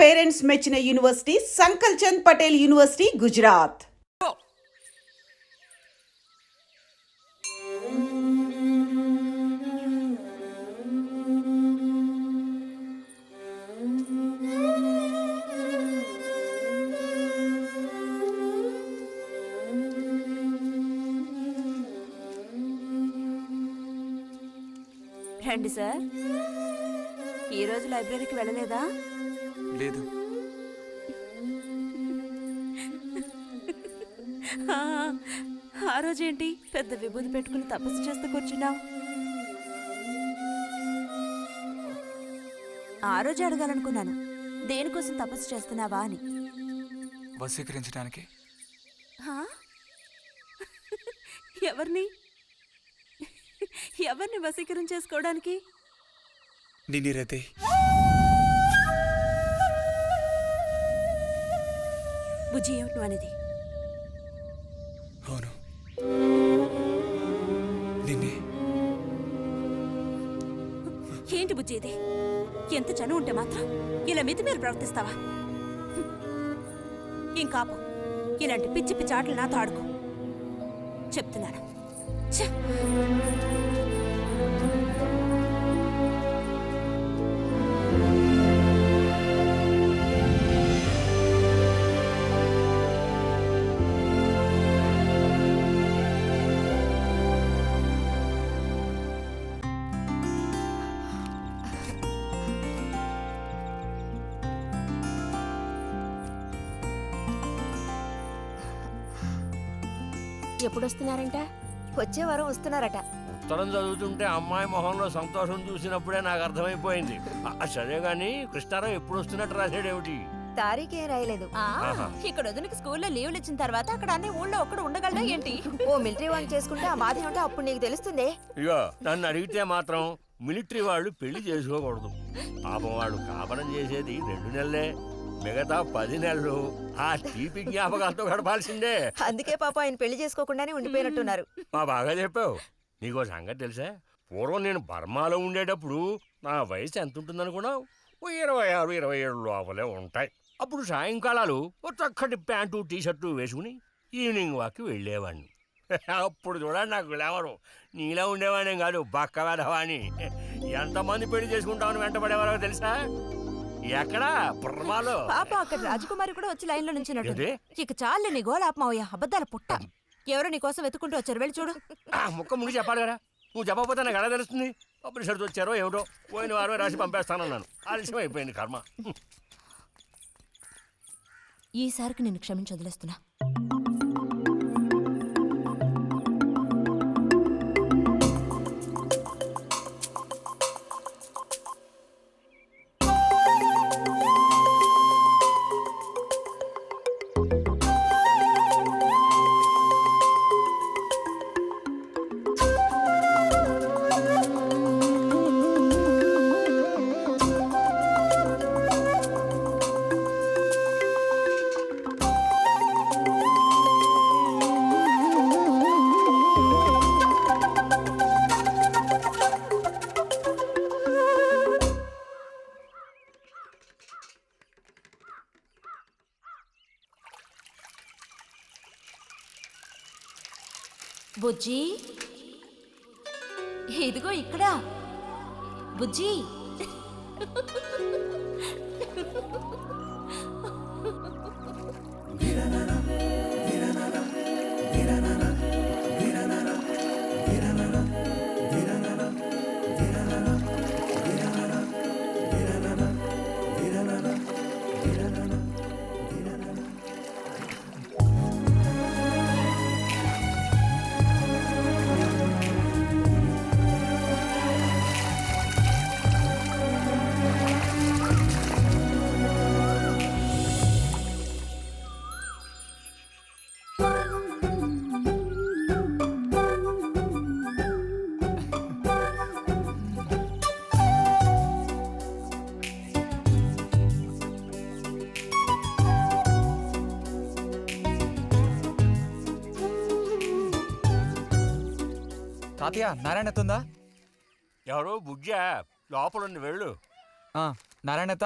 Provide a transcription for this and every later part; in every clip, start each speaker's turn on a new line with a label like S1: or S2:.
S1: Parents మెచ్చిన university సంకల్ Chand Patel university Gujarat.
S2: రండి sir. ఈరోజు లైబ్రరీకి వెళ్ళలేదా?
S3: లేదు.
S2: ఆ రోజేంటి పెద్ద విభూతి పెట్టుకుని తపస్సు చేస్తూ కూర్చున్నావు? ఆ రోజు అడగాలనుకున్నాను, దేనికోసం తపస్సు చేస్తున్నావా అని.
S3: వశీకరించడానికి.
S2: ఎవరిని ఎవరిని వశీకరణ చేసుకోవడానికి?
S3: నిన్నిరతే.
S2: బుజ్జి, ఏమిటి అనేది?
S3: అవును, నిన్నే.
S2: ఏంటి బుజ్జి ఇది? ఎంత చనువు ఉంటే మాత్రం ఇలా మితిమీరి ప్రవర్తిస్తావా? ఇంకాపు ఇలాంటి పిచ్చి పిచ్చి ఆటలు నాతో ఆడుకో చెప్తున్నాను.
S4: ఎప్పుడు వస్తున్నారంట? వచ్చే వారం వస్తున్నారట.
S5: ఉత్తరం చదువుతుంటే అమ్మాయి మొహంలో సంతోషం చూసినప్పుడే నాకు అర్థమైపోయింది. సరే గాని కృష్ణారావు ఎప్పుడు వస్తున్నట్టు రాశాడేమిటి?
S4: తారీఖే రాయలేదు.
S2: ఇక్కడ వదినకి స్కూల్లో లీవ్లు ఇచ్చిన తర్వాత అక్కడ అన్ని ఊళ్ళో ఒక్కడు ఉండగలడా ఏంటి?
S4: ఓ మిలిటరీ వాడిని చేసుకుంటే ఆ బాధ ఏమిటో అప్పుడు నీకు తెలుస్తుంది.
S5: ఇగో నన్ను అడిగితే మాత్రం మిలిటరీ వాళ్ళు పెళ్లి చేసుకోకూడదు. పాపం వాడు కాపరం చేసేది 2 నెలలే, మిగతా 10 నెలలు ఆ తీపి జ్ఞాపకాలతో గడపాల్సిందే.
S4: అందుకే పాప ఆయన పెళ్లి చేసుకోకుండానే ఉండిపోయినట్టున్నారు.
S5: మా బాగా చెప్పావు. నీకో సంగతి తెలుసా? పూర్వం నేను బర్మాలో ఉండేటప్పుడు నా వయసు ఎంత ఉంటుందనుకున్నావు? 26, 27 లోపలే ఉంటాయి. అప్పుడు సాయంకాలాలు ఓ చక్కటి ప్యాంటు టీషర్టు వేసుకుని ఈవినింగ్ వాక్కి వెళ్ళేవాడిని. అప్పుడు చూడండి నాకు గ్లామరు. నీలా ఉండేవాడిని కాదు, బక్క వెధవాని. ఎంతమంది పెళ్లి చేసుకుంటామని వెంటబడేవారో తెలుసా? ఎక్కడా బర్మాలో.
S2: పాప అక్కడ రాజకుమారి కూడా వచ్చి లైన్ లో నుంచినట్టు.
S5: ఏంటి?
S2: ఇక చాలు నీ గోల ఆపమావయ్యా, అబద్ధాల పుట్ట. ఎవరో నీ కోసం వెతుకుంటూ వచ్చారు, వెళ్ళి చూడు.
S5: ముక్క ముగి చెప్పాలి కదా. నువ్వు చెప్పకపోతే నాకు ఎలా తెలుస్తుంది? పబ్లిషర్తో వచ్చారో ఏమిటో, పోయిన వారమే రాసి పంపేస్తానన్నాను. ఆలస్యం అయిపోయింది కర్మ.
S2: ఈసారికి నిన్ను క్షమించి వదిలేస్తున్నా. బుజ్జి, ఇదిగో ఇక్కడ. బుజ్జి,
S3: తాతయ్య, నారాయణతుందా?
S5: ఎవరు? బుజ్జా లోపలుండి వెళ్ళు.
S3: నారాయణత.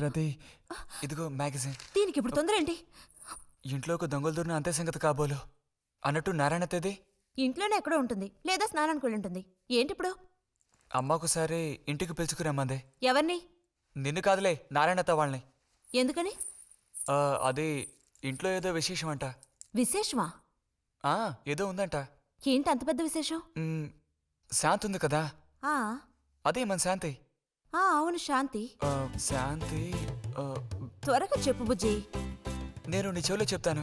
S3: రతి ఇదిగో మ్యాగజైన్.
S2: దీనికి ఇప్పుడు తొందర ఏంటి?
S3: ఇంట్లో ఒక దొంగలు దూరిన అంతే సంగతి కాబోలు. అన్నట్టు నారాయణ తేది
S2: ఇంట్లోనే ఎక్కడో ఉంటుంది, లేదా స్నానానికి వెళ్ళి ఉంటుంది. ఏంటి ఇప్పుడు?
S3: అమ్మకుసారి ఇంటికి పిలుచుకురమ్మందే.
S2: ఎవరిని?
S3: నిన్ను కాదులే, నారాయణత వాళ్ళని.
S2: ఎందుకని?
S3: అది ఇంట్లో ఏదో విశేషం అంట.
S2: విశేషమా?
S3: ఏదో ఉందంట.
S2: ఏంటి అంత పెద్ద విశేషం?
S3: శాంతి ఉంది కదా,
S2: ఆ
S3: అదే మన శాంతి.
S2: అవును, శాంతి.
S3: శాంతి
S2: త్వరగా చెప్పు బుజ్జి.
S3: నేను నీ చెవిలో చెప్తాను.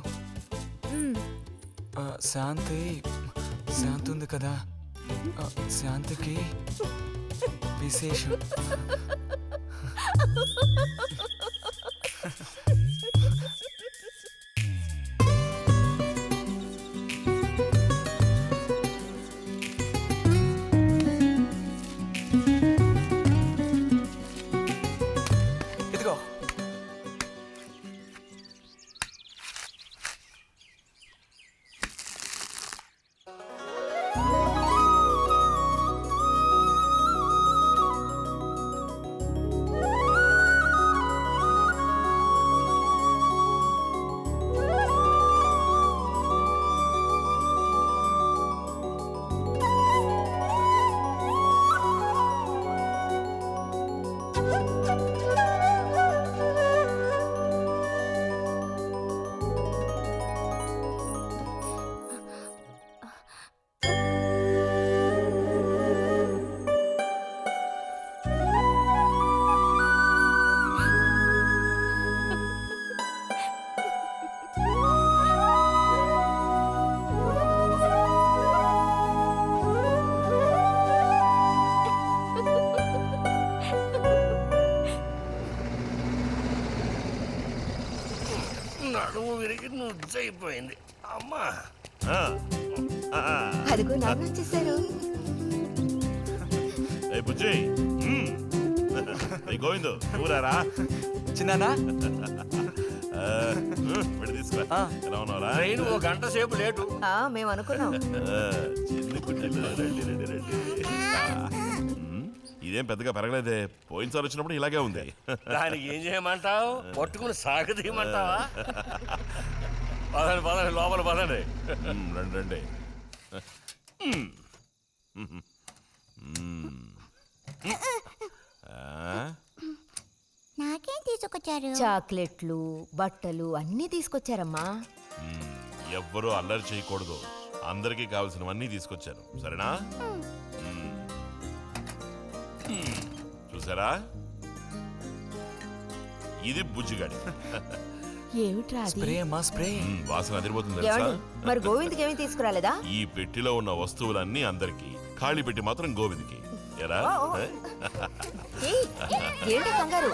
S2: ఉమ్,
S3: శాంతి శాంతి ఉంది కదా, శాంతికి విశేషం. ఇదిగో
S5: నడుము విరిగి నుజ్జైపోయింది అమ్మా.
S4: అదిగో నాన్న వచ్చేసారు.
S6: బుజ్జి గోవిందు నువ్వురారా.
S3: చిన్నానా
S6: వెళ్ళి తీసుకురా. ఎలా ఉన్నారా?
S5: ట్రైన్ ఓ గంట సేపు లేటు.
S4: మేము అనుకున్నాం.
S6: చిన్ని కుట్టిలు రండి రండి రండి. ఇదేం పెద్దగా పెరగలేదే, పోయినసారి వచ్చినప్పుడు ఇలాగే ఉంది.
S5: దానికి ఏం చేయమంటావు? పట్టుకుని సాగదీయమంటావా? పదండి పదండి, లోపల పదండి.
S6: రండి రండి.
S7: నాకేం తీసుకొచ్చారు?
S4: చాక్లెట్లు, బట్టలు అన్నీ తీసుకొచ్చారమ్మా.
S6: ఎవ్వరూ అల్లరి చేయకూడదు, అందరికీ కావాల్సినవన్నీ తీసుకొచ్చాను, సరేనా? చూసారా, ఇది బుజ్జిగాడి.
S4: ఏమిట్రా అది?
S3: స్ప్రే అమ్మా స్ప్రే.
S6: వాసన అదిరిపోతుంది తెలుసా?
S4: ఏమండి, మరి గోవింద్కి ఏమీ తీసుకురాలేదా?
S6: ఈ పెట్టిలో ఉన్న వస్తువులన్నీ అందరికి, ఖాళీ పెట్టి మాత్రం గోవింద్కి. ఎరా
S4: ఏయ్, ఏంటి కంగారు?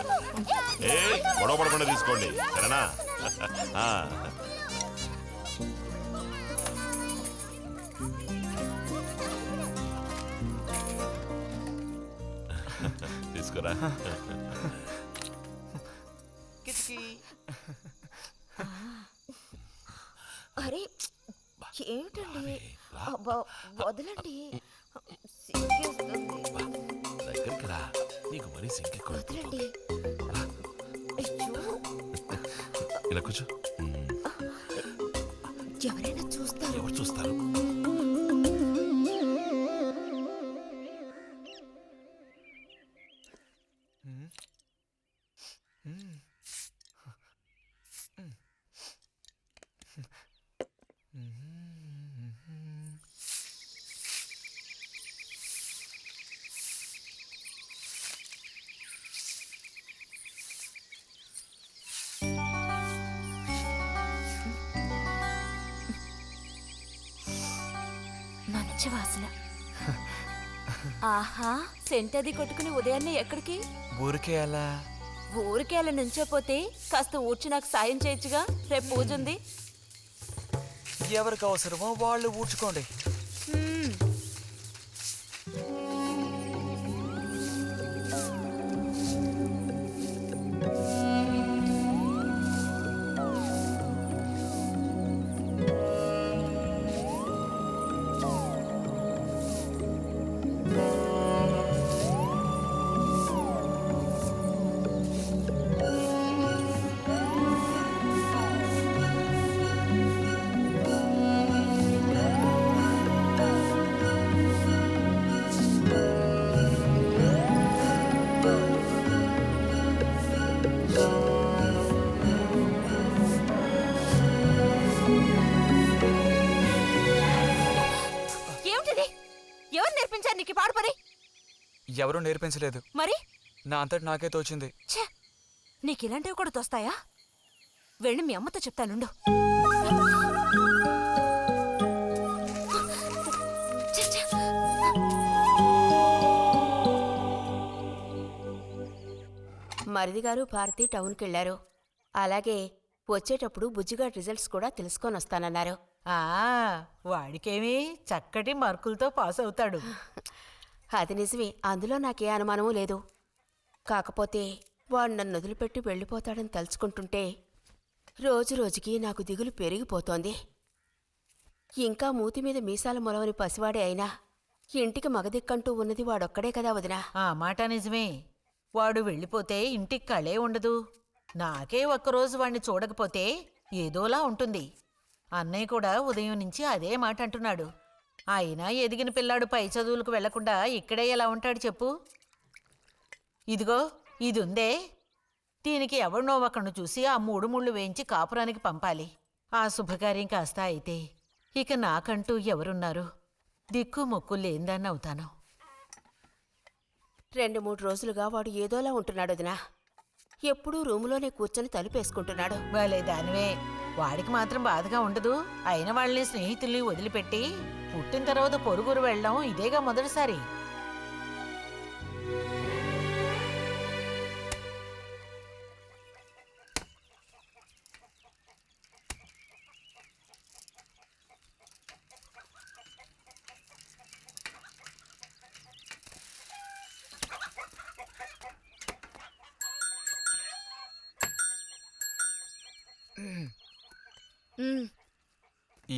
S6: గొడవ పడకుండా తీసుకోండి, సరేనా? తీసుకురా.
S4: అరే ఏమిటండి, అబ్బా, వదలండి, సిగ్గేస్తుంది.
S6: దగ్గరికి రా, నీకు మరీ సింకెక్కువ.
S4: వదలండి. అయ్యో,
S6: ఇలా కూర్చో.
S4: ఎవరైనా చూస్తారు.
S6: ఎవరు చూస్తారు?
S2: పిచ్చి వాసన. ఆహా, సెంట్ అది కొట్టుకుని ఉదయాన్నే ఎక్కడికి?
S3: ఊరికే అలా.
S2: ఊరికే అలా నుంచోపోతే కాస్త ఊడ్చి నాకు సాయం చేయొచ్చుగా, రేపు పూజ ఉంది.
S3: ఎవరికి అవసరమో వాళ్ళు ఊడ్చుకోండి.
S2: హ్మ్. ఏమిటిది? ఎవరు నేర్పించారు నీకు ఈ పాడు పని?
S3: ఎవరూ నేర్పించలేదు,
S2: మరి
S3: నా అంతటి నాకే తోచింది.
S2: ఛే, నీకు ఇలాంటివి కూడా తోస్తాయా? వెళ్ళి మీ అమ్మతో చెప్తానుండు. ఛే, ఛే.
S7: మరిది గారు భారతి టౌన్కి వెళ్లారు. అలాగే వచ్చేటప్పుడు బుజ్జిగాడి రిజల్ట్స్ కూడా తెలుసుకొని వస్తానన్నారు.
S8: వాడికేమీ చక్కటి మార్కులతో పాస్ అవుతాడు.
S7: అది నిజమే, అందులో నాకే అనుమానమూ లేదు. కాకపోతే వాడు నన్ను వదిలిపెట్టి వెళ్ళిపోతాడని తలుచుకుంటుంటే రోజు రోజుకి నాకు దిగులు పెరిగిపోతోంది. ఇంకా మూతి మీద మీసాల మొలవని పసివాడే అయినా ఇంటికి మగదిక్కంటూ ఉన్నది వాడొక్కడే కదా వదినా.
S8: ఆ మాట నిజమే. వాడు వెళ్ళిపోతే ఇంటికి కళే ఉండదు. నాకే ఒక్కరోజు వాణ్ణి చూడకపోతే ఏదోలా ఉంటుంది. అన్నయ్య కూడా ఉదయం నుంచి అదే మాట అంటున్నాడు. అయినా ఎదిగిన పిల్లాడు పై చదువులకు వెళ్లకుండా ఇక్కడే ఎలా ఉంటాడు చెప్పు? ఇదిగో ఇది ఉందే, దీనికి ఎవరినో ఒకను చూసి ఆ 3 ముళ్ళు వేయించి కాపురానికి పంపాలి. ఆ శుభకార్యం కాస్త అయితే ఇక నాకంటూ ఎవరున్నారు? దిక్కు మొక్కు లేందాన్ని అవుతాను.
S7: 2-3 రోజులుగా వాడు ఏదోలా ఉంటున్నాడు వదినా. ఎప్పుడూ రూములోనే కూర్చొని తలుపేసుకుంటున్నాడు.
S8: భలే దానివే. వాడికి మాత్రం బాధగా ఉండదు. అయిన వాళ్ళని స్నేహితుల్ని వదిలిపెట్టి పుట్టిన తర్వాత పొరుగురు వెళ్ళడం ఇదేగా మొదటిసారి.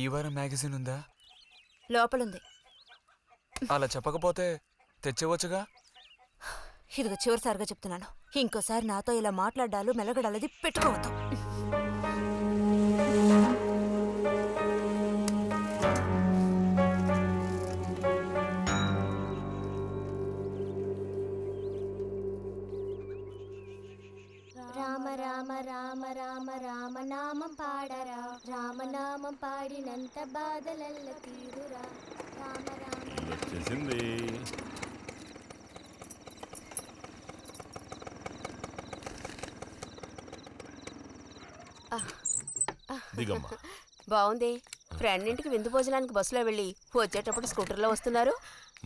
S3: ఈ వారం మ్యాగజైన్ ఉందా?
S2: లోపలుంది.
S3: అలా చెప్పకపోతే తెచ్చేవచ్చుగా.
S2: ఇదిగో చివరిసారిగా చెప్తున్నాను, ఇంకోసారి నాతో ఇలా మాట్లాడాలు మెలగడాలది పెట్టుకోవద్దు.
S4: రామ రామ రామ రామ రామనామం పాడరా, రామనామం పాడినంత బాధలల్ల తీరురా. రామ రామ
S6: వచ్చేసింది. దిగమ్మా.
S7: బావుంది. ఫ్రెండ్ ఇంటికి విందు భోజనానికి బస్సులో వెళ్ళి వచ్చేటప్పుడు స్కూటర్లో వస్తున్నారు.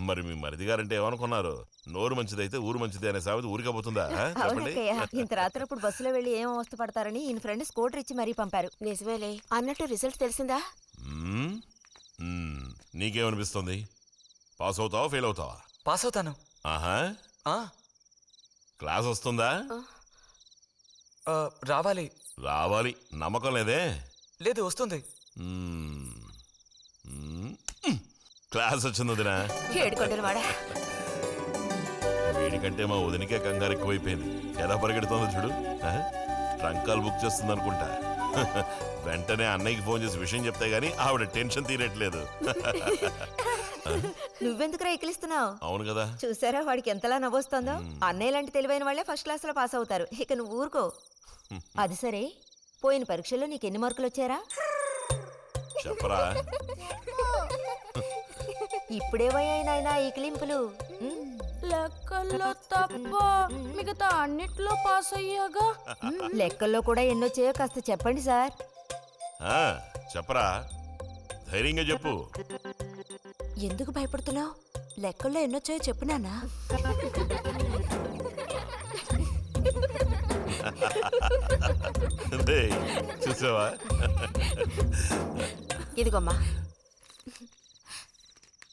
S6: మరి మీ మరిది గారంటే ఏమనుకున్నారు? నోరు మంచిదైతే ఊరు మంచిది అనే సామెత ఊరికపోతుందా? చెప్పండి.
S4: ఇంత రాత్రప్పుడు బస్సులో వెళ్ళి ఏం అవస్థ పడతారని ఈయన ఫ్రెండ్ స్కూటర్ ఇచ్చి మరీ పంపారు.
S7: నిజమేలే. అన్నట్టు రిజల్ట్ తెలిసిందా?
S6: మ్మ్? మ్మ్. నీకేమనిపిస్తుంది? పాస్ అవుతావా ఫెయిల్ అవుతావా?
S3: పాస్ అవుతాను.
S6: ఆహా.
S3: ఆ,
S6: క్లాస్ వస్తుందా?
S3: రావాలి.
S6: రావాలి. నమ్మకం లేదే?
S3: లేదు, వస్తుంది.
S6: మ్మ్. మ్మ్. క్లాస్ వచ్చింది వదినా.
S7: ఏడుకొండలు వాడా.
S6: వీడికంటే మా వదినికే కంగారు ఎక్కువైపోయింది. ఎలా పరిగెడుతుందో చూడు. ట్రంకాలు బుక్ చేస్తుంది అనుకుంటా. వెంటనే అన్నయ్యకి ఫోన్ చేసి విషయం చెప్తే గానీ ఆవిడ టెన్షన్ తీరట్లేదు.
S4: నువ్వెందుకురా ఎక్కిలిస్తున్నావు?
S6: అవును కదా.
S4: చూసారా వాడికి ఎంతలా నవ్వొస్తుందో. అన్నయ్య లాంటి తెలివైన వాళ్ళే ఫస్ట్ క్లాస్ లో పాస్ అవుతారు. ఇక నువ్వు ఊరుకో. అది సరే, పోయిన పరీక్షల్లో నీకు ఎన్ని మార్కులు వచ్చారా?
S6: చెప్పరా.
S4: ఇప్పుడేవయ్యాయి నాయనా ఈ క్లింపులు?
S9: లెక్కల్లో తప్ప మిగతా అన్నిట్లో పాస్ అయ్యాగా.
S4: లెక్కల్లో కూడా ఎన్నొచ్చాయో కాస్త చెప్పండి సార్.
S6: చెప్పరా. ధైర్యంగా చెప్పు.
S2: ఎందుకు భయపడుతున్నావు? లెక్కల్లో ఎన్నొచ్చాయో చెప్పు నాన్నా.
S6: రేయ్, చూసావా?
S7: ఇదిగోమ్మా.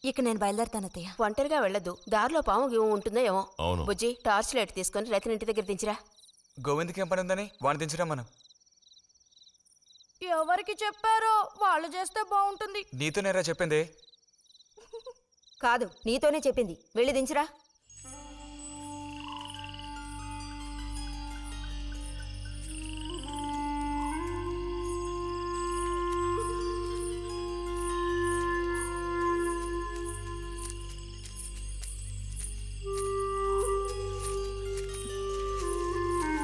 S2: ఇక నేను బయలుదేరుతాను అత్తయ్య.
S7: ఒంటరిగా వెళ్ళొద్దు, దారిలో పాము గీము ఉంటుందో ఏమో.
S6: అవును.
S7: బుజ్జి, టార్చ్ లైట్ తీసుకొని రతిని ఇంటి దగ్గర దించిరా.
S3: గోవింద్కి ఏం పని ఉందని వాడిని దించరా మనం?
S9: ఎవరికి చెప్పారో వాళ్ళు చేస్తే బాగుంటుంది.
S3: నీతో నేరా చెప్పింది.
S4: కాదు, నీతోనే చెప్పింది. వెళ్ళి దించురా.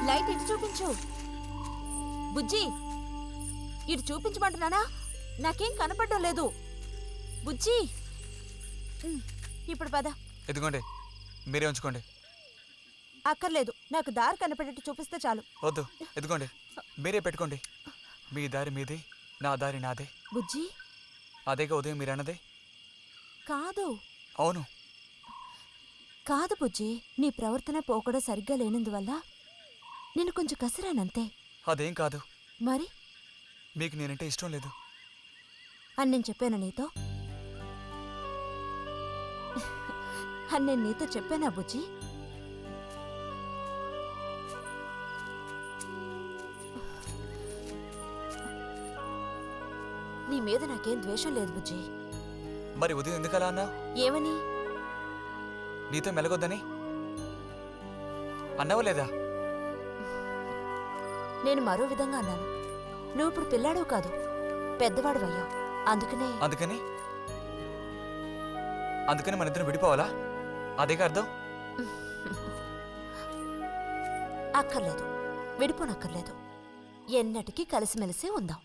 S2: లైట్ ఇటు చూపించు. బుజ్జి, ఇటు చూపించమంటున్నానా? నాకేం కనపడడం లేదు. బుజ్జి, ఇప్పుడు పద.
S3: ఎదుగోండి, మీరే ఉంచుకోండి.
S2: అక్కర్లేదు, నాకు దారి కనపడేట్టు చూపిస్తే చాలు.
S3: వద్దు, ఎదుగోండి, మీరే పెట్టుకోండి. మీ దారి మీది, నా దారి నాదే.
S2: బుజ్జి,
S3: అదేగా ఉదయం మీరు అన్నదే.
S2: కాదు
S3: అవును.
S2: కాదు బుజ్జి, నీ ప్రవర్తన పోకడ సరిగ్గా లేనందువల్ల నేను కొంచెం కసిరానంతే.
S3: అదేం కాదు.
S2: మరి
S3: మీకు నేనంటే ఇష్టం లేదు
S2: అని నేను చెప్పాను నీతో? అని నేను నీతో చెప్పానా బుజ్జి? నీ మీద నాకేం ద్వేషం లేదు బుజ్జి.
S3: మరి ఉదయం ఎందుకలా అన్నావు?
S2: ఏమని?
S3: నీతో మెలగొద్దని అన్నావా లేదా?
S2: నేను మరో విధంగా అన్నాను. నువ్వు ఇప్పుడు పిల్లాడవు కాదు, పెద్దవాడు అయ్యావు. అందుకనే
S3: అందుకని మన ఇద్దరం విడిపోవాలా? అదేగా అర్థం?
S2: అక్కర్లేదు, విడిపోనక్కర్లేదు. ఎన్నటికీ కలిసిమెలిసి ఉందాం.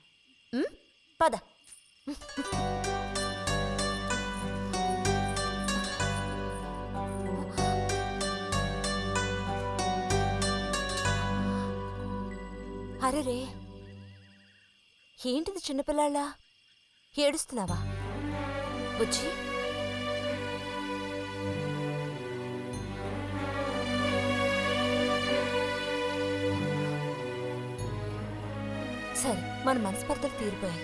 S2: పద. అరెరే, ఏంటిది చిన్నపిల్లాళ్ళ ఏడుస్తున్నావా బుజ్జి? సరే, మన మనస్పర్ధలు తీరిపోయాయి.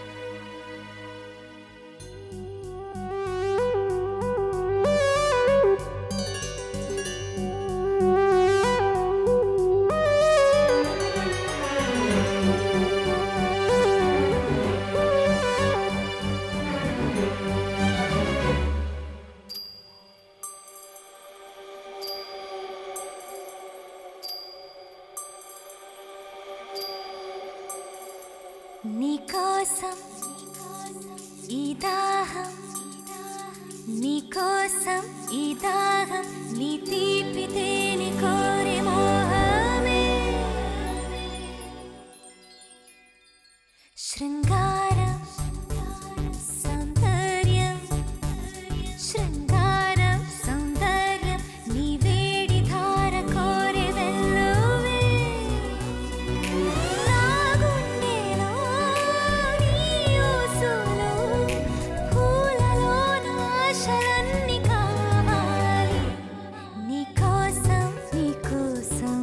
S10: నీకోసం ఈ దాహం, నీకోసం ఈ దాహం, నీ తీపి తేనె కోరి మోహమే. శృంగారం సౌందర్యం, శృంగారం సౌందర్యం, నీ వేడి ధార కోరి వెల్లువే. నా గుండెలో నీ ఊసులో, పూలలో నా ఆశలన్నీ కావాలి. నీకోసం నీకోసం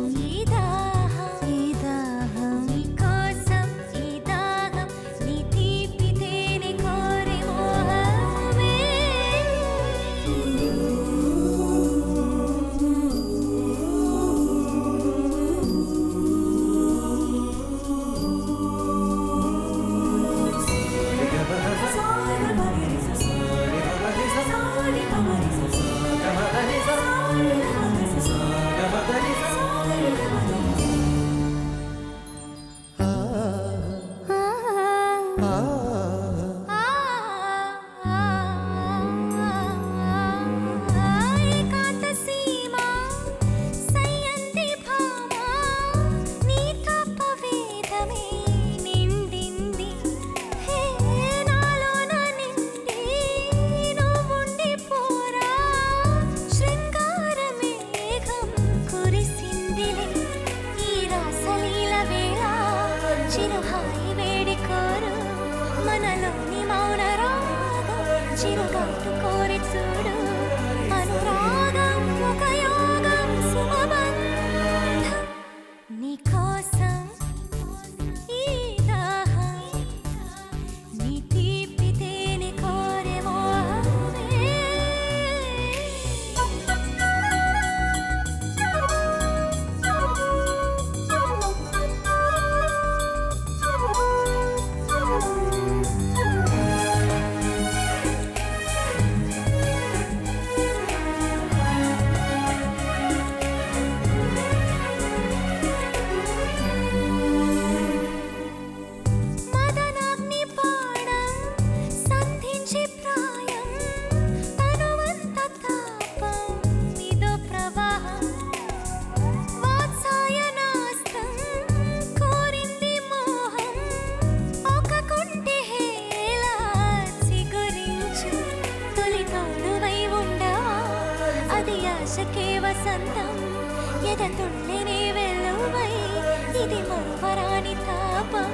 S10: ఇది మరువరాని తాపం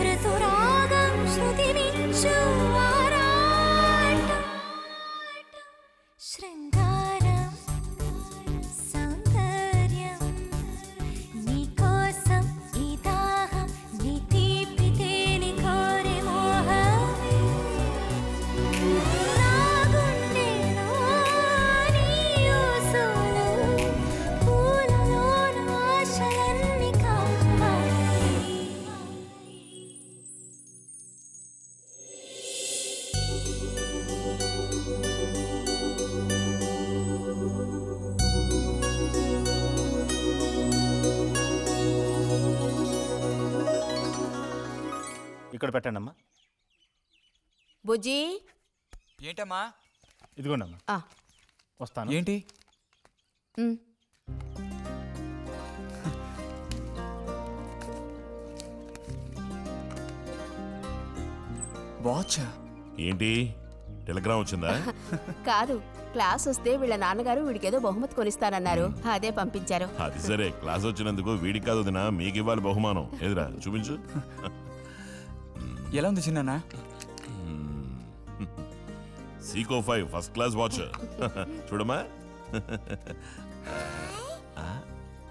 S10: ఋతురాగం శృతి మించు ఆరాటం శృంగారం సౌందర్యం నీకోసం ఈ దాహం నీ తీపి తేనె కోరే మోహమే నా గుండెలో నీ ఊసులు పూలలోన ఆశలన్నీ కాపాడే
S11: ఇక్కడ పెట్టండి అమ్మా.
S7: బుజ్జి
S3: ఏంటమ్మా?
S11: ఇదిగోండి అమ్మా.
S7: ఆ,
S11: వస్తాను.
S3: ఏంటి?
S7: ఉమ్.
S3: వాచ్?
S6: ఏంటి టెలిగ్రామ్ వచ్చిందా?
S7: కాదు, క్లాస్ వస్తే వీళ్ళ నాన్నగారు వీడికేదో బహుమతి కొనిస్తానన్నారు, అదే పంపించారు.
S6: అది సరే, క్లాస్ వచ్చినందుకు వీడికి కాదు వదినా, మీకు ఇవ్వాలి బహుమానం. ఎదురా చూపించు.
S3: ఎలా ఉంది చిన్న?
S6: Seeko 5 first class watch. చూడమ్మా.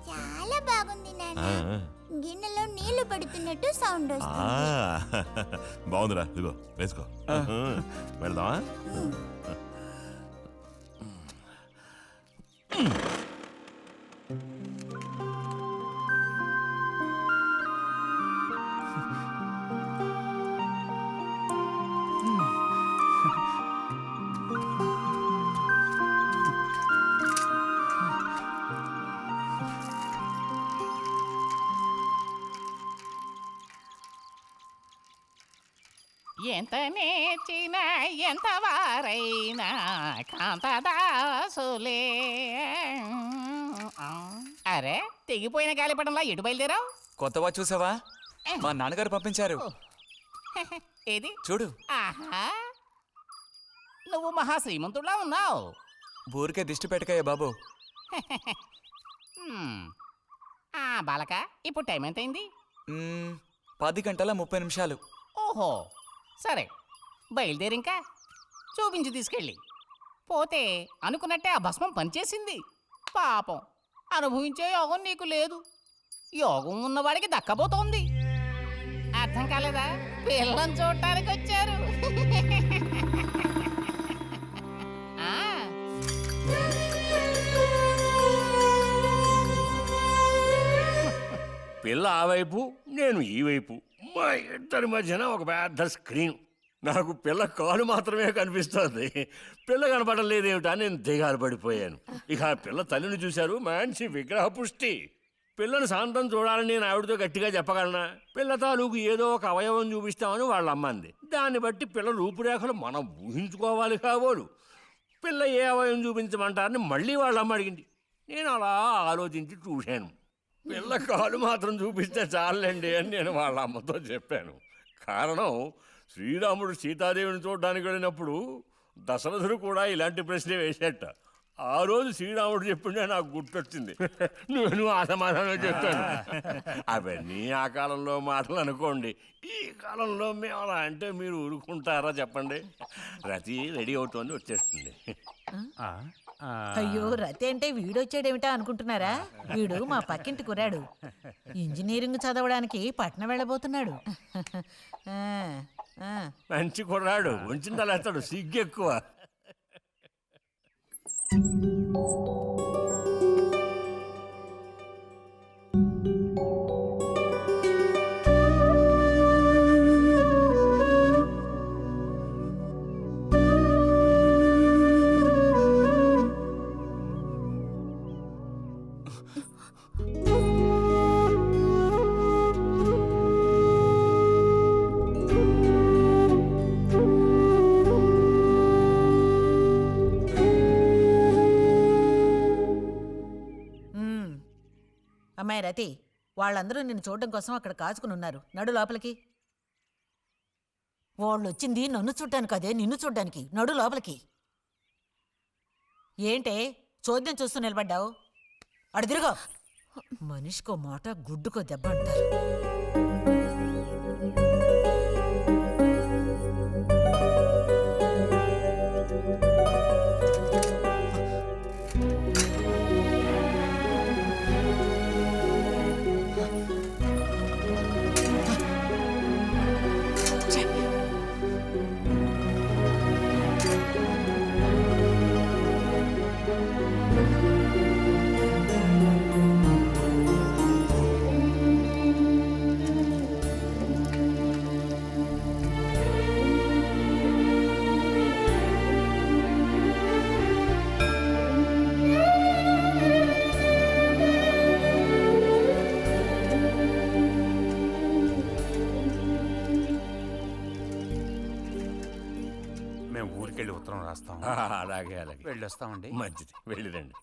S10: చాలా బాగుంది నాన్న
S6: ఆ,
S10: గిన్నెలో నీళ్లు పడుతున్నట్టు సౌండ్
S6: ఆ,
S10: వస్తుంది
S6: బాగుందిరా, ఇదిగో వేసుకో. వెళ్దామా?
S12: ఎంత నేర్చినా ఎంత వారైనా కాంతదాసులే. అరే తెగిపోయిన గాలిపటంలా ఎటు బయలుదేరావు?
S3: కొత్త వాచ్ చూసావా? మా నాన్నగారు పంపించారు.
S12: ఏది
S3: చూడు.
S12: ఆహా, నువ్వు మహా శ్రీమంతుడులా ఉన్నావు.
S3: ఊరికే దిష్టి పెట్టకయ్యా బాబు.
S12: బాలక, ఇప్పుడు టైం ఎంతైంది?
S3: 10 గంటల 30 నిమిషాలు.
S12: ఓహో, సరే బయలుదేరి ఇంకా చూపించి తీసుకెళ్ళి. పోతే అనుకున్నట్టే ఆ భస్మం పనిచేసింది. పాపం, అనుభవించే యోగం నీకు లేదు. యోగం ఉన్నవాడికి దక్కబోతోంది. అర్థం కాలేదా? పిల్లని చూడటానికి వచ్చారు. ఆ,
S5: పిల్ల ఆ వైపు, నేను ఈ వైపు, మా ఇద్దరి మధ్యన ఒక పెద్ద స్క్రీన్. నాకు పిల్ల కాలు మాత్రమే కనిపిస్తుంది. పిల్ల కనపడడం లేదేమిటా నేను దిగాలు పడిపోయాను. ఇక ఆ పిల్ల తల్లిని చూశారు, మంచి విగ్రహ పుష్టి. పిల్లని శాంతం చూడాలని నేను ఆవిడతో గట్టిగా చెప్పగలనా? పిల్ల తాలూకు ఏదో ఒక అవయవం చూపిస్తామని వాళ్ళ అమ్మ అంది. దాన్ని బట్టి పిల్ల రూపురేఖలు మనం ఊహించుకోవాలి కాబోలు. పిల్ల ఏ అవయవం చూపించమంటారని మళ్ళీ వాళ్ళ అమ్మ అడిగింది. నేను అలా ఆలోచించి చూశాను. పిల్ల కాలు మాత్రం చూపిస్తే చాలండి అని నేను వాళ్ళ అమ్మతో చెప్పాను. కారణం, శ్రీరాముడు సీతాదేవిని చూడడానికి వెళ్ళినప్పుడు దశరథుడు కూడా ఇలాంటి ప్రశ్నే వేసేట. ఆ రోజు శ్రీరాముడు చెప్పిండే నాకు గుర్తొచ్చింది. నేను ఆ సమాధానం చెప్పాను. అవన్నీ ఆ కాలంలో మాటలు అనుకోండి. ఈ కాలంలో మేము అలా అంటే మీరు ఊరుకుంటారా చెప్పండి? రతి రెడీ అవుతోంది, వచ్చేస్తుంది.
S8: అయ్యో, రతి అంటే వీడొచ్చాడేమిటా అనుకుంటున్నారా? వీడు మా పక్కింటి కుర్రాడు. ఇంజనీరింగ్ చదవడానికి పట్నం వెళ్ళబోతున్నాడు.
S5: మంచి కుర్రాడు, ఉంచిందా లేస్తాడు, సిగ్గెక్కువ.
S8: అమ్మాయి రతి, వాళ్ళందరూ నిన్ను చూడడం కోసం అక్కడ కాచుకుని ఉన్నారు. నడు లోపలికి. వాళ్ళు వచ్చింది నన్ను చూడ్డానికి అదే, నిన్ను చూడ్డానికి. నడు లోపలికి. ఏంటే చోద్యం చూస్తూ నిలబడ్డావు? అడు తిరుగు. మనిషికో మాట గుడ్డుకో దెబ్బ అంటారు.
S13: మేము ఊరికెళ్ళి ఉత్తరం రాస్తాం.
S5: అలాగే అలాగే
S13: వెళ్ళొస్తామండి.
S5: మంచిది, వెళ్ళిరండి.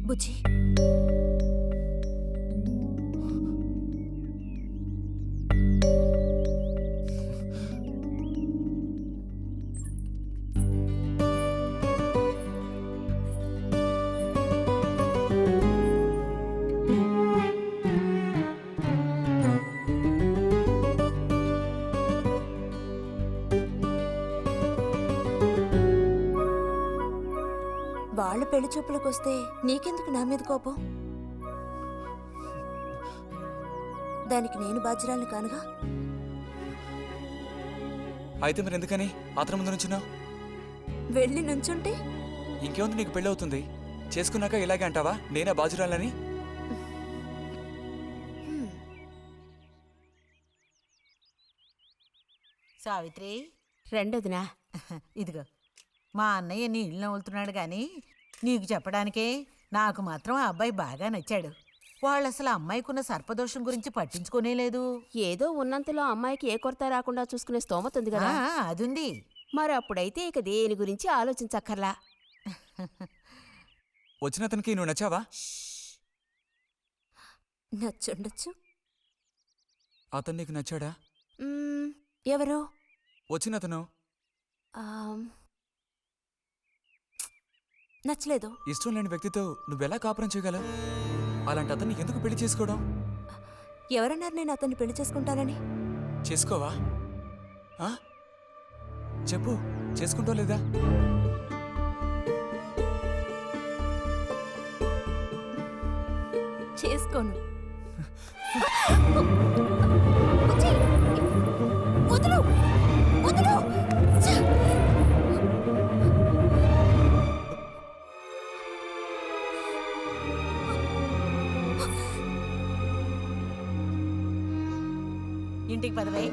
S2: బుజ్జి, వాళ్ళ పెళ్లి చూపులకు వస్తే నీకెందుకు నా మీద కోపం? దానికి నేను బాధ్యురాలిని కానుగా.
S3: అయితే మరి ఎందుకని అతని ముందు నుంచున్నావు?
S2: వెళ్ళి నుంచుంటే
S3: ఇంకేముంది, నీకు పెళ్ళి అవుతుంది. చేసుకున్నాక ఇలాగే అంటావా నేనే బాజురాలని?
S8: సావిత్రి,
S7: రెండోదినా
S8: ఇదిగో మా అన్నయ్య నీ ఇల్లు నవ్వులుతున్నాడు గాని నీకు చెప్పడానికే నాకు మాత్రం ఆ అబ్బాయి బాగా నచ్చాడు. వాళ్ళు అసలు అమ్మాయికున్న సర్పదోషం గురించి పట్టించుకునే లేదు.
S7: ఏదో ఉన్నంతలో అమ్మాయికి ఏ కొరత రాకుండా చూసుకునే స్తోమత ఉంది కదా.
S8: అదుంది.
S7: మరి అప్పుడైతే ఇక దేని గురించి ఆలోచించక్కర్లా.
S3: వచ్చిన అతనికి నువ్వు నచ్చావా?
S2: నచ్చుండొచ్చు.
S3: అతను నీకు నచ్చాడా?
S2: ఎవరు?
S3: వచ్చిన అతను
S2: నచ్చలేదు.
S3: ఇష్టం లేని వ్యక్తితో నువ్వెలా కాపురం చేయగలవు? అలాంటి అతన్ని ఎందుకు పెళ్లి చేసుకోవడం?
S2: ఎవరన్నారు నేను అతన్ని పెళ్లి చేసుకుంటానని?
S3: చేసుకోవా? చెప్పు, చేసుకుంటావు లేదా?
S2: చేసుకోను.
S8: ఇంటికి పదవే.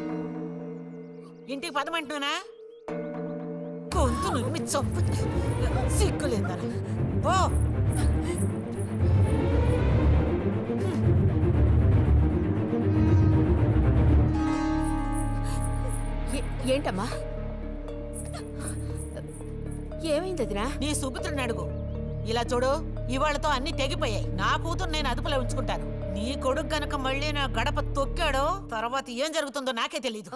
S8: ఇంటికి పదమంటున్నా గొంతు నువ్వు చంపు. సిగ్గులేదా? ఓ
S7: ఏంటమ్మా, ఏమైంది వదినా?
S8: నీ సుపుత్రుని అడుగు. ఇలా చూడు, ఇవాళతో అన్ని తెగిపోయాయి. నా కూతురు నేను అదుపులో ఉంచుకుంటాను. నీ కొడుకు గనక మళ్ళీ నా గడప తొక్కాడో తర్వాత ఏం జరుగుతుందో నాకే తెలీదు.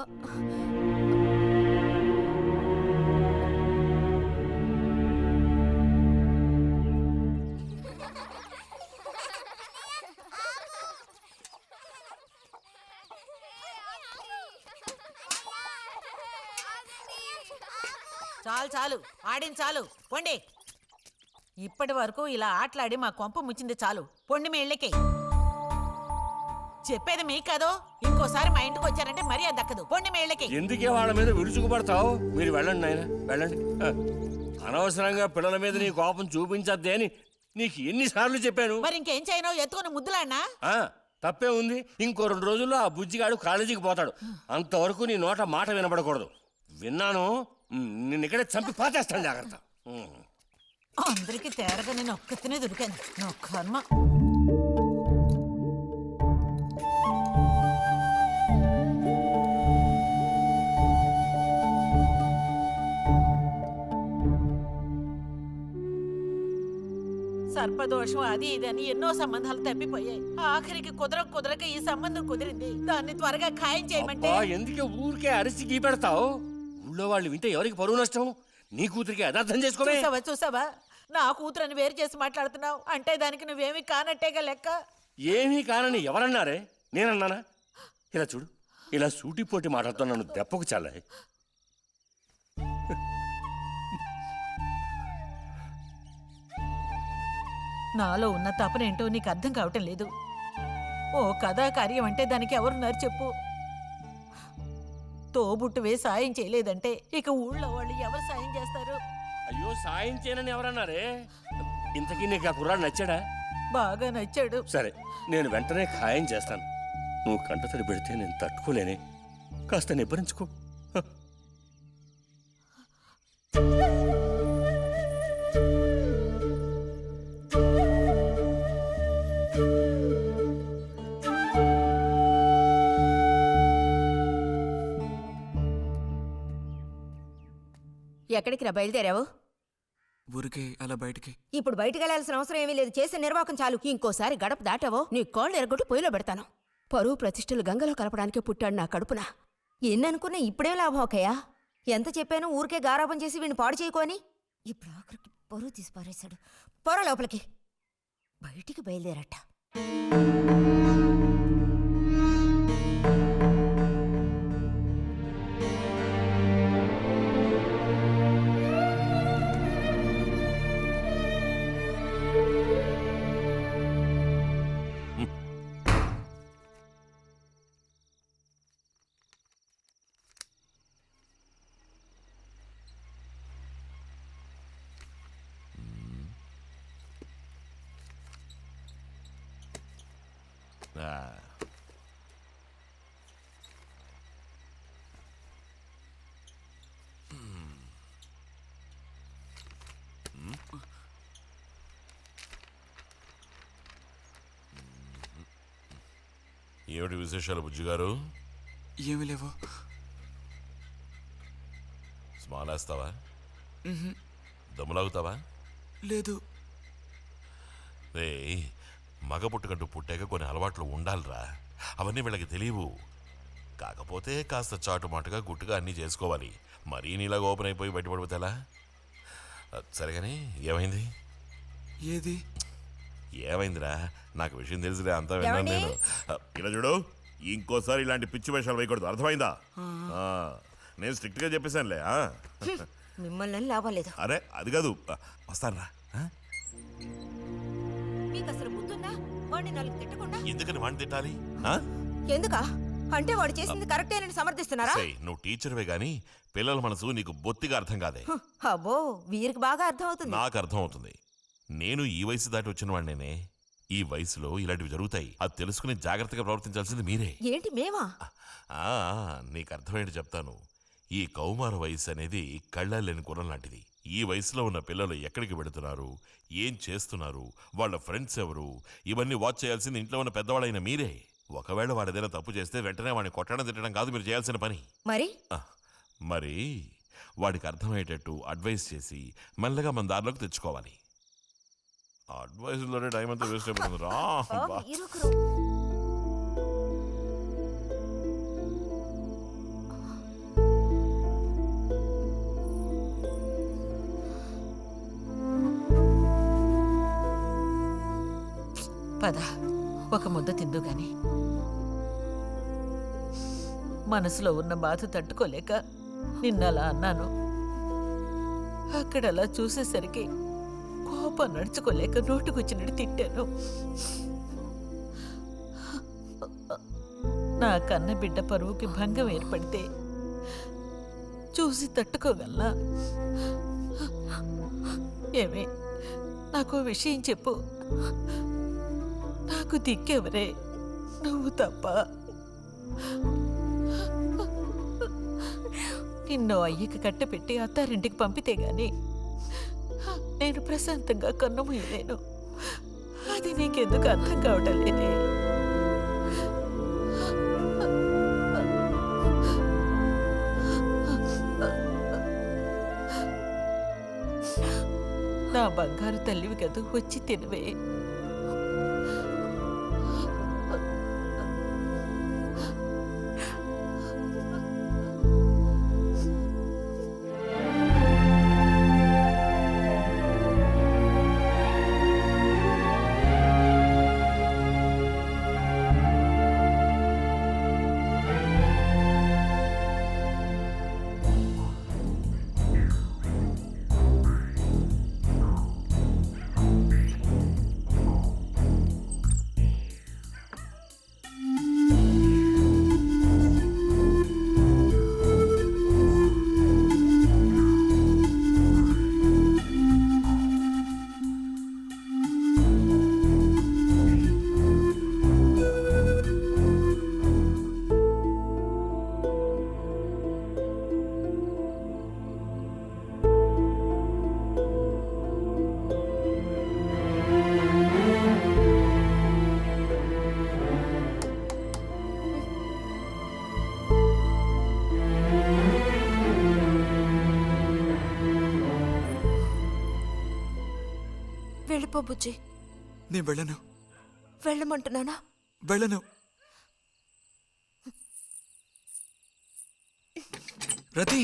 S8: చాలు చాలు, ఆడిన చాలు, పొండి. ఇప్పటి వరకు ఇలా ఆటలాడి మా కొంప ముచ్చింది చాలు. పొండి మీ ఇళ్ళకి. చెప్పేది మీ కాదో, ఇంకోసారి మా ఇంటికి వచ్చారంటే మర్యాద దక్కదు. పొండి మీ ఇళ్ళకి.
S5: ఎందుకే వాళ్ళ మీద విరుచుకుపడతావు? మీరు వెళ్ళండి నాయన, వెళ్ళండి. అనవసరంగా పిల్లల మీద నీ కోపం చూపించద్దే అని నీకు ఎన్నిసార్లు చెప్పాను?
S8: మరి ఇంకేం చేయను? ఎత్తుకొని ముద్దులాడినా?
S5: ఆ, తప్పే ఉంది. ఇంకో 2 రోజుల్లో ఆ బుజ్జిగాడు కాలేజీకి పోతాడు. అంతవరకు నీ నోట మాట వినపడకూడదు. విన్నాను, నిన్ను ఇక్కడే చంపి పాతేస్తాను. జాగ్రత్త.
S8: అందరికి తేరగా నేను ఒక్కతనే దొరికాను. నా కర్మ. సర్పదోషం అది ఇదని ఎన్నో సంబంధాలు తప్పిపోయాయి. ఆఖరికి కుదరక ఈ సంబంధం కుదిరింది. దాన్ని త్వరగా ఖాయం చేయమంటే
S5: ఎందుకే ఊరికే అరిసి గీపెడతావు? ఊళ్ళో వాళ్ళు వింటే ఎవరికి పరువు నష్టం? నీ కూతురికి అదర్థం చేసుకోవే.
S8: చూసావా నా కూతురని వేరు చేసి మాట్లాడుతున్నావు. అంటే దానికి నువ్వేమీ కానట్టేగా లెక్క.
S5: ఏమీ కానని ఎవరన్నారే? నేనన్నానా? ఇలా చూడు, ఇలా సూటిపోటి మాటలతో నన్ను దెప్పకు చాలా.
S8: నాలో ఉన్న తపనేంటో నీకు అర్థం కావటం లేదు. ఓ కథా కార్యం అంటే దానికి ఎవరున్నారు చెప్పు? తోబుట్టువే సాయం చేయలేదంటే ఇక ఊళ్ళో వాళ్ళు ఎవరు సాయం చేస్తారు?
S5: అయ్యో, సాయం చేయనని ఎవరన్నారే? ఇంతకీ నీకు ఆ కుర్రాడు నచ్చాడా?
S8: బాగా నచ్చాడు.
S5: సరే, నేను వెంటనే ఖాయం చేస్తాను. నువ్వు కంటతడి పెడితే నేను తట్టుకోలేనే. కాస్త నిబ్బరించుకో.
S7: ఎక్కడికి రా బయలుదేరావు?
S3: ఊరికే అలా బయటికి.
S4: ఇప్పుడు బయటికి వెళ్ళాల్సిన అవసరం ఏమీ లేదు. చేసిన నిర్వాహకం చాలు.
S7: ఇంకోసారి గడప దాటావో నీ కాళ్ళు ఎరగొట్టి పొయ్యిలో పెడతాను. పరువు ప్రతిష్టలు గంగలో కలపడానికి పుట్టాడు నా కడుపున.
S4: ఎన్ననుకున్నా ఇప్పుడేం లాభం ఒకయ్యా? ఎంత చెప్పాను ఊరికే గారాపం చేసి వీడిని పాడు చేయకోని. ఇప్పుడు ఆఖరికి పరువు తీసి పారేశాడు. పొర లోపలికి. బయటికి బయలుదేరట.
S6: ఏమిటి విశేషాలు బుజ్జిగారు?
S3: ఏమీ లేవు.
S6: స్మాలేస్తావా? దమ్ములాగుతావా?
S3: లేదు.
S6: రే, మగ పుట్టుకంటూ పుట్టాక కొన్ని అలవాట్లు ఉండాలిరా. అవన్నీ వీళ్ళకి తెలియవు. కాకపోతే కాస్త చాటుమాటుగా గుట్టుగా అన్నీ చేసుకోవాలి. మరీ నీలాగా ఓపెన్ అయిపోయి బయటపడిపోతే ఎలా? సరే కానీ ఏమైంది?
S3: ఏది
S6: ఏమైందిరా? నాకు విషయం తెలిసిలే, అంతా విన్నాను నేను. ఇలా చూడు, ఇంకోసారి ఇలాంటి పిచ్చి వేషాలు వేయకూడదు, అర్థమైందా? నేను స్ట్రిక్ట్ గా చెప్పేశానులే.
S4: మిమ్మల్ని లాభం లేదు.
S6: అరే అది కాదు, వస్తానురా.
S4: మీకు అసలు గుర్తుందా? వాడిని 4 తిట్టకుండా.
S6: ఎందుకని వాడిని తిట్టాలి?
S4: ఎందుకా? అంటే వాడు చేసింది కరెక్టేనని సమర్థిస్తున్నారా?
S6: నువ్వు టీచర్వే గాని పిల్లల మనసు నీకు బొత్తిగా అర్థం కాదే.
S4: అబ్బో, వీరికి బాగా అర్థం అవుతుంది.
S6: నాకు అర్థం అవుతుంది. నేను ఈ వయసు దాటి వచ్చిన వాడినేనే. ఈ వయసులో ఇలాంటివి జరుగుతాయి. అది తెలుసుకుని జాగ్రత్తగా ప్రవర్తించాల్సింది మీరే.
S4: ఏంటి మేమా?
S6: నీకు అర్థమేంటి చెప్తాను. ఈ కౌమార వయసు అనేది కళ్ళలేని గుర్రం లాంటిది. ఈ వయసులో ఉన్న పిల్లలు ఎక్కడికి వెళుతున్నారు, ఏం చేస్తున్నారు, వాళ్ళ ఫ్రెండ్స్ ఎవరు, ఇవన్నీ వాచ్ చేయాల్సింది ఇంట్లో ఉన్న పెద్దవాళ్ళైన మీరే. ఒకవేళ వాడేదైనా తప్పు చేస్తే వెంటనే వాడిని కొట్టడం తిట్టడం కాదు మీరు చేయాల్సిన పని. మరి వాడికి అర్థమయ్యేటట్టు అడ్వైస్ చేసి మెల్లగా మన దారిలోకి తెచ్చుకోవాలి. అడ్వైస్లోనే టైం అంతా వేస్ట్ అయిపోతుంది రా.
S8: పద, ఒక ముద్ద తిందు గాని. మనసులో ఉన్న బాధ తట్టుకోలేక నిన్నలా అన్నాను. అక్కడలా చూసేసరికి కోపం నడుచుకోలేక నోటుకొచ్చినట్టు తిట్టాను. నా కన్న బిడ్డ పరువుకి భంగం ఏర్పడితే చూసి తట్టుకోగలనా? ఏమే, నాకు విషయం చెప్పు. నాకు దిక్కెవరే? నువ్వు తప్ప. నిన్ను అయ్యకి కట్టపెట్టి అత్తారింటికి పంపితే గాని నేను ప్రశాంతంగా కన్ను మూయలేను. అది నీకెందుకు అర్థం కావటం లేదే? నా బంగారు తల్లివి కదూ, వచ్చి తినవే.
S2: వెళ్ళిపో బుజ్జి.
S3: నేను వెళ్ళను.
S2: వెళ్ళమంటున్నానా?
S3: వెళ్ళను. రతి,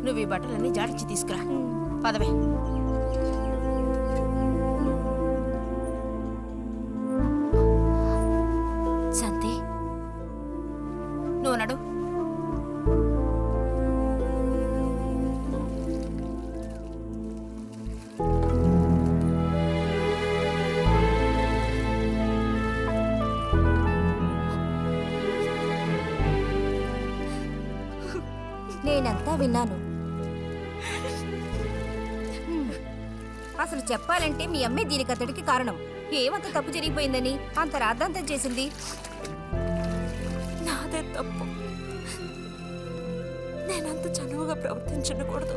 S4: నువ్వు ఈ బట్టలన్నీ జాడిచ్చి తీసుకురా. పదవే.
S2: శాంతి,
S4: నేనంతా విన్నాను. అసలు చెప్పాలంటే మీ అమ్మే దీనికి అతడికి కారణం. ఏమంత తప్పు జరిగిపోయిందని అంత రాద్ధాంతం చేసింది?
S2: నాదే తప్పు. నేనంత చనువుగా ప్రవర్తించకూడదు.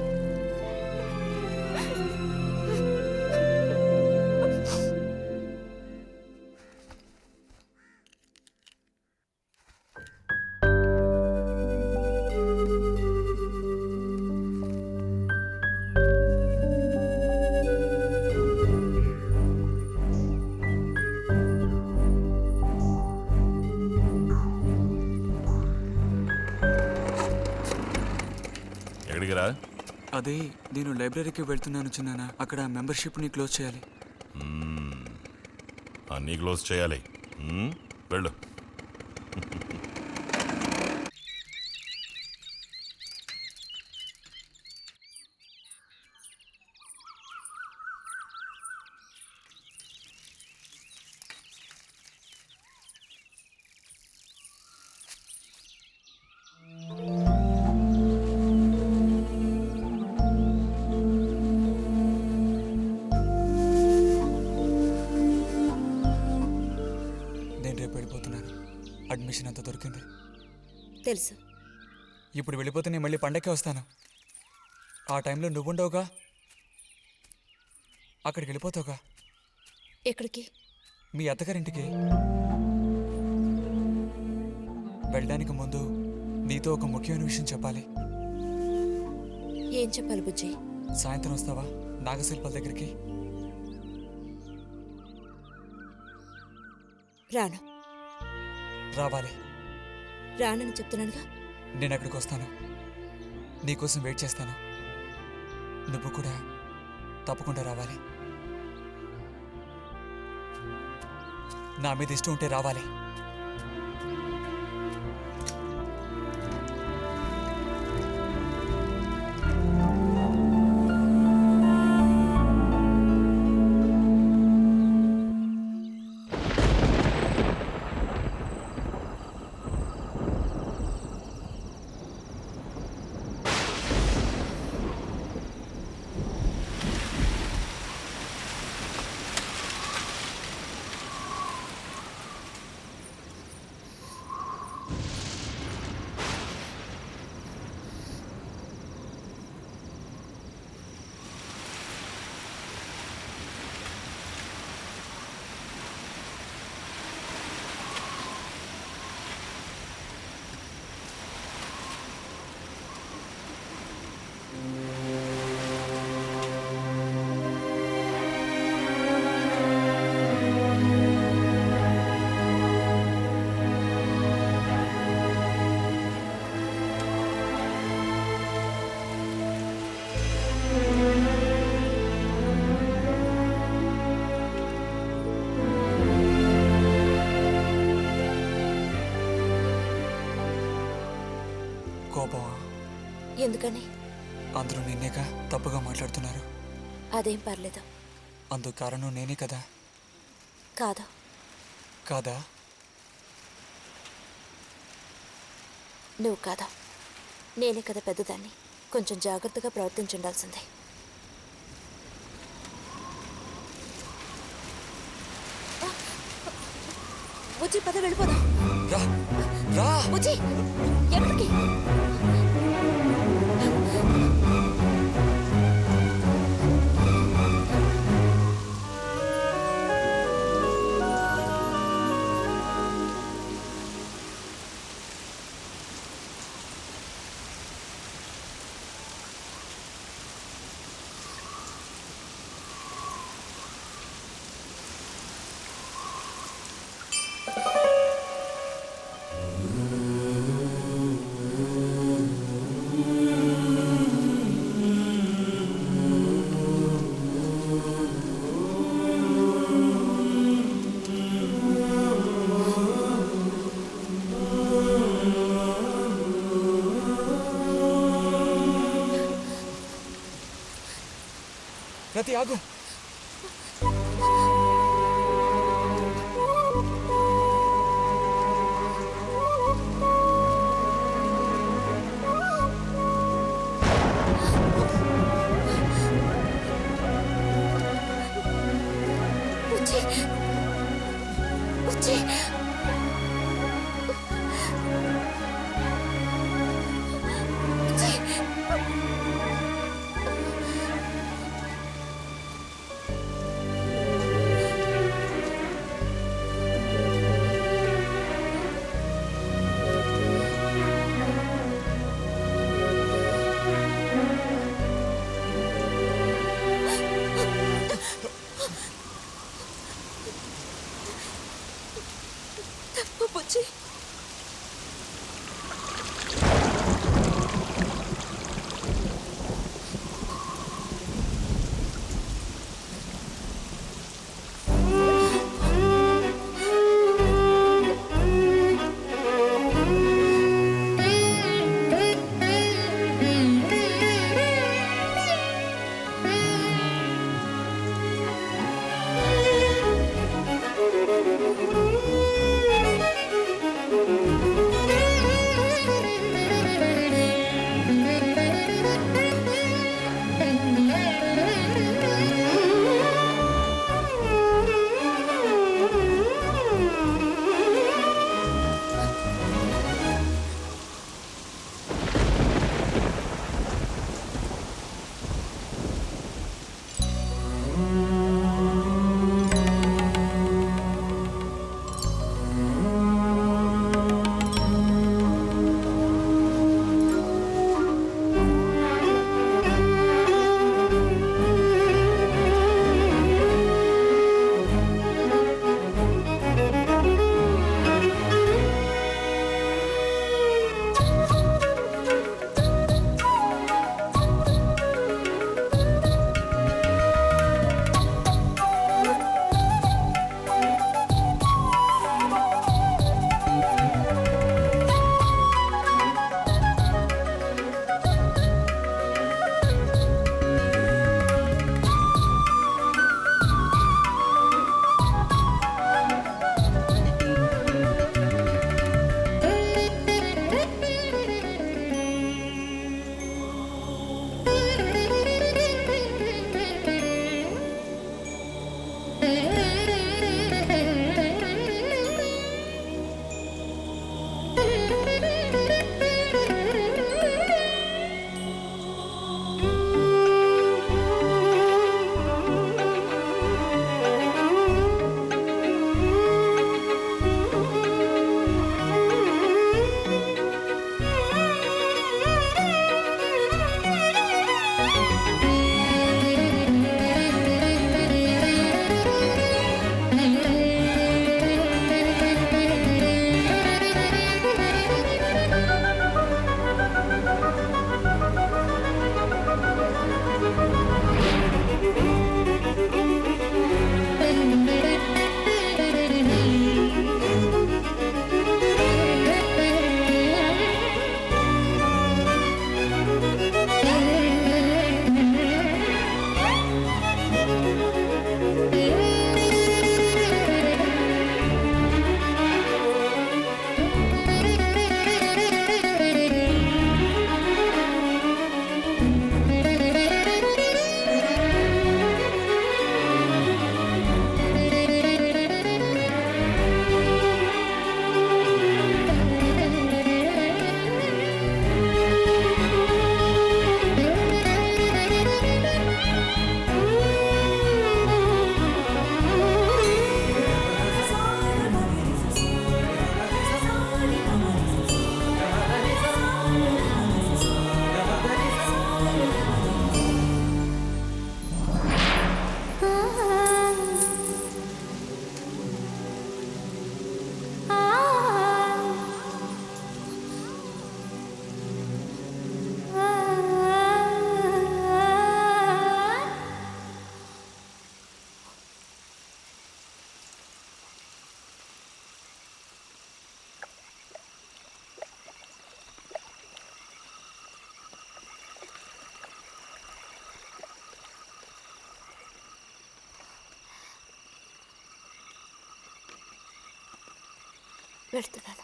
S6: ఎక్కడికి రా?
S3: అదే నేను లైబ్రరీకి వెళ్తున్నాను చిన్నానా. అక్కడ మెంబర్షిప్ని క్లోజ్ చేయాలి.
S6: అన్నీ క్లోజ్ చేయాలి. వెళ్ళు.
S3: అడ్మిషన్ అంతా దొరికింది.
S4: తెలుసు.
S3: ఇప్పుడు వెళ్ళిపోతే నేను మళ్ళీ పండక్కే వస్తాను. ఆ టైంలో నువ్వుండవుగా, అక్కడికి వెళ్ళిపోతావుగా.
S2: ఎక్కడికి?
S3: మీ అత్తగారింటికి. వెళ్ళడానికి ముందు నీతో ఒక ముఖ్యమైన విషయం చెప్పాలి.
S2: ఏం చెప్పాలి బుజ్జి?
S3: సాయంత్రం వస్తావా నాగశిల్పాల దగ్గరికి?
S2: రాను.
S3: రావాలి.
S2: రానని చెప్తున్నానుగా.
S3: నేను అక్కడికి వస్తాను, నీకోసం వెయిట్ చేస్తాను. నువ్వు కూడా తప్పకుండా రావాలి. నా మీద ఇష్టం ఉంటే రావాలి. కోపమా?
S2: ఎందుకని?
S3: అందరూ నిన్నేగా తప్పుగా మాట్లాడుతున్నారు.
S2: అదేం పర్లేదు.
S3: అందుకు కారణం నేనే కదా.
S2: కాదు.
S3: కాదా?
S2: నువ్వు కాదా, నేనే కదా పెద్దదాన్ని. కొంచెం జాగ్రత్తగా ప్రవర్తించుండాల్సిందే. బుజ్జి పద వెళ్ళిపోదాం.
S3: రా రా.
S2: బుజ్జి ఎక్కడికి?
S3: రతి ఆగు.
S7: వెళ్తున్నాను.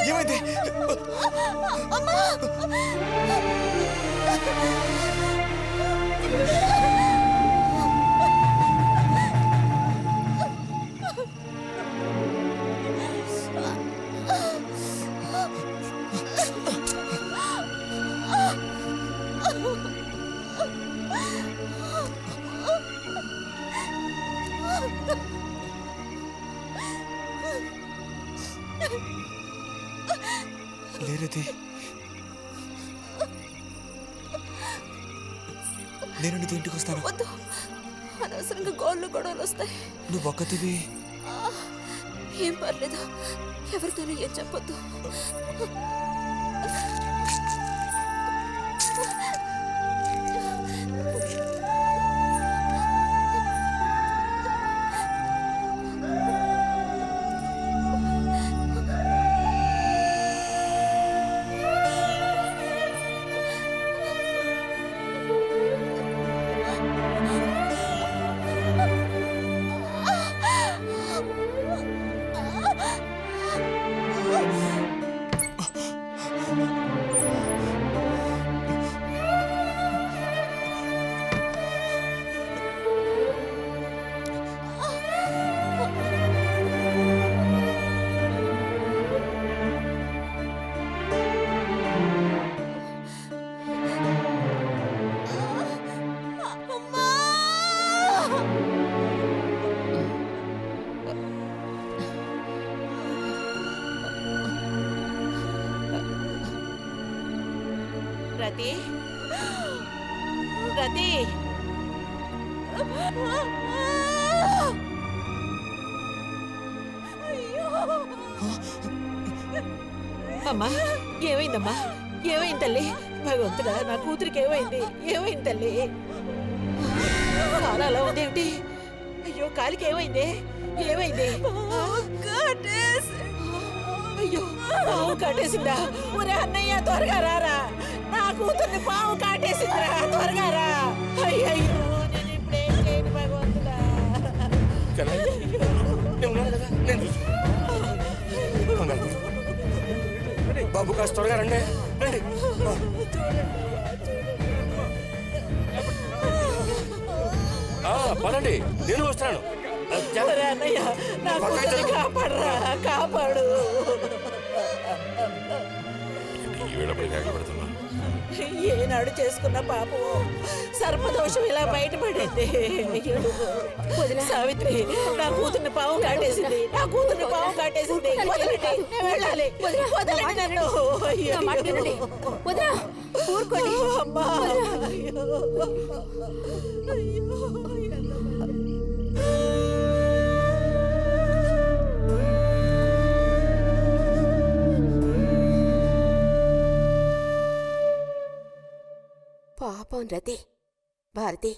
S3: ఏమైంది? లేరది, నేను నీతో ఇంటికి వస్తాను.
S2: వద్దు, అనవసరంగా గోళ్ళు గొడవలు వస్తాయి.
S3: నువ్వు ఒక్కతివి.
S2: ఏం పర్లేదు, ఎవరితోనూ ఏం చెప్పొద్దు.
S8: రతి, రతి, అమ్మా ఏమైందమ్మా? ఏమైంది తల్లి? భగవంతుడా, నా కూతురికి ఏమైంది? ఏమైంది తల్లి? కాలు అలా ఉందేమిటి? అయ్యో, కాలికి ఏమైంది? ఏమైంది? అయ్యో, పాము కాటేసిందా? ఒరే అన్నయ్య, త్వరగా రారా, నా కూతుర్ని పాము కాటేసిందిరా, త్వరగా రా. అయ్యో, నేను ఇప్పుడేం చేయను భగవంతుడా.
S5: బాబు కాస్త త్వరగా రండి, రండి. పదండి, నేను వస్తాను.
S8: అన్నయ్య, నా కూతుర్ని కాపాడరా, కాపాడు. ఏనాడు చేసుకున్న పాపం సర్పదోషం ఇలా బయటపడింది. సావిత్రి, నా కూతుర్ని పాము కాటేసింది, నా కూతుర్ని పాము కాటేసింది. వదలండి, నేను వెళ్ళాలి. వదలండి నన్ను. ఊరుకోండి అమ్మా.
S7: పాపం రతి. భారతి,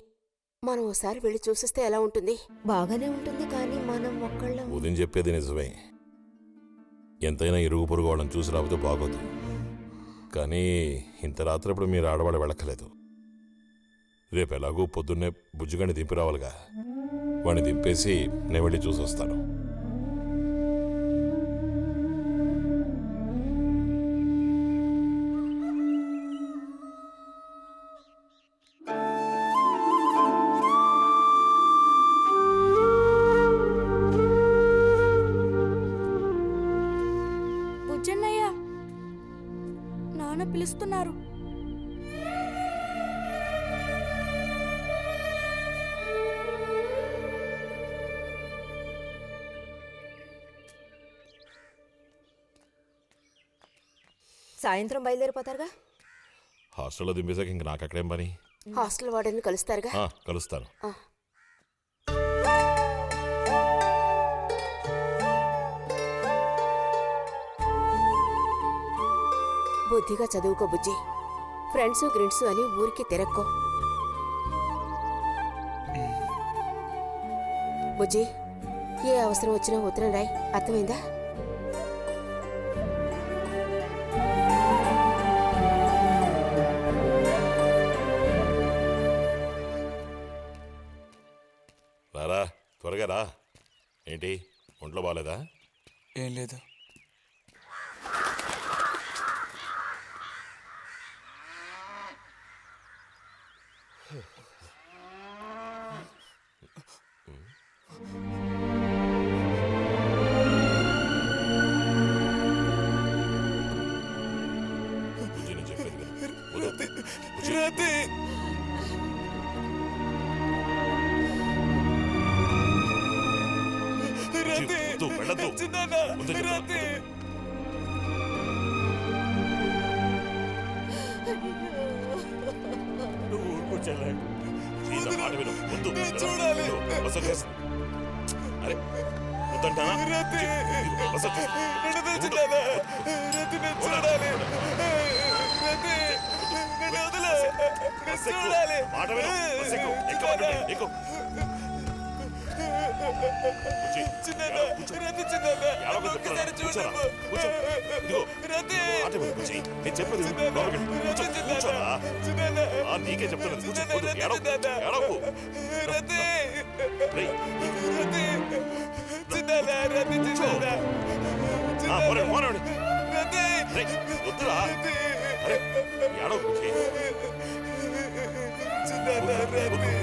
S7: మనం ఓసారి వెళ్ళి చూసిస్తే ఎలా ఉంటుంది?
S4: బాగానే ఉంటుంది, కానీ మనం ఒక్కళ్ళం.
S6: ఉదయం చెప్పేది నిజమే. ఎంతైనా ఇరుగు పొరుగు వాళ్ళని చూసి రాకపోతే బాగోదు. కానీ ఇంత రాత్రప్పుడు మీరు ఆడవాళ్ళు వెళ్ళక్కలేదు. రేపు ఎలాగో పొద్దున్నే బుజ్జిగాని దింపి రావాలిగా. వాడిని దింపేసి నేను వెళ్ళి చూసి వస్తాను.
S9: బుజ్జన్నయ్య, నాన్న పిలుస్తున్నారు.
S4: సాయంత్రం బయలుదేరిపోతారుగా?
S6: హాస్టల్లో దింపేశాక ఇంక నాకు అక్కడేం పని?
S7: హాస్టల్ వార్డెన్ కలుస్తారుగా?
S6: కలుస్తాను.
S7: బుద్ధిగా చదువుకో బుజ్జి. ఫ్రెండ్స్ గ్రిండ్స్ అని ఊరికి తిరక్కో. బుజ్జి, ఏ అవసరం వచ్చినా ఉత్తరం రాయ్, అర్థమైందా?
S6: త్వరగా రా. ఏంటి ఒంట్లో బాగాలేదా?
S3: ఏం లేదు.
S6: బుజ్జి, నేను చెప్పేది విను. వదలొద్దు. బుజ్జి. బుజ్జి, వద్దు, వెళ్ళొద్దు. వద్దు చెప్తున్నా.
S5: నువ్వు ఊరుకో చెల్లె.
S6: బుజ్జి, నా మాట విను. వద్దు. వద్దు. వసతి చేసి. అరే వద్దంటానా? బుజ్జి, ఇదిగో, వసతి చేసి. మాట విను. బస్సు ఎక్కు. ఎక్కమంటుంటే ఎక్కు. బుజ్జి, కూర్చో. ఏడవకు చెప్తున్నాను. కూర్చోరా. కూర్చో. ఇదిగో, మాట విను బుజ్జి. నేను చెప్పేది విను. లోపలికి వెళ్ళు. కూర్చో. కూర్చోరా. నీకే చెప్తున్నాను. కూర్చో. వద్దు. ఏడవకు. ఏడవకు. రేయ్. కూర్చో. పోరండి, పోరండి. రేయ్, వద్దురా. అరే ఏడవకు బుజ్జి. వద్దు.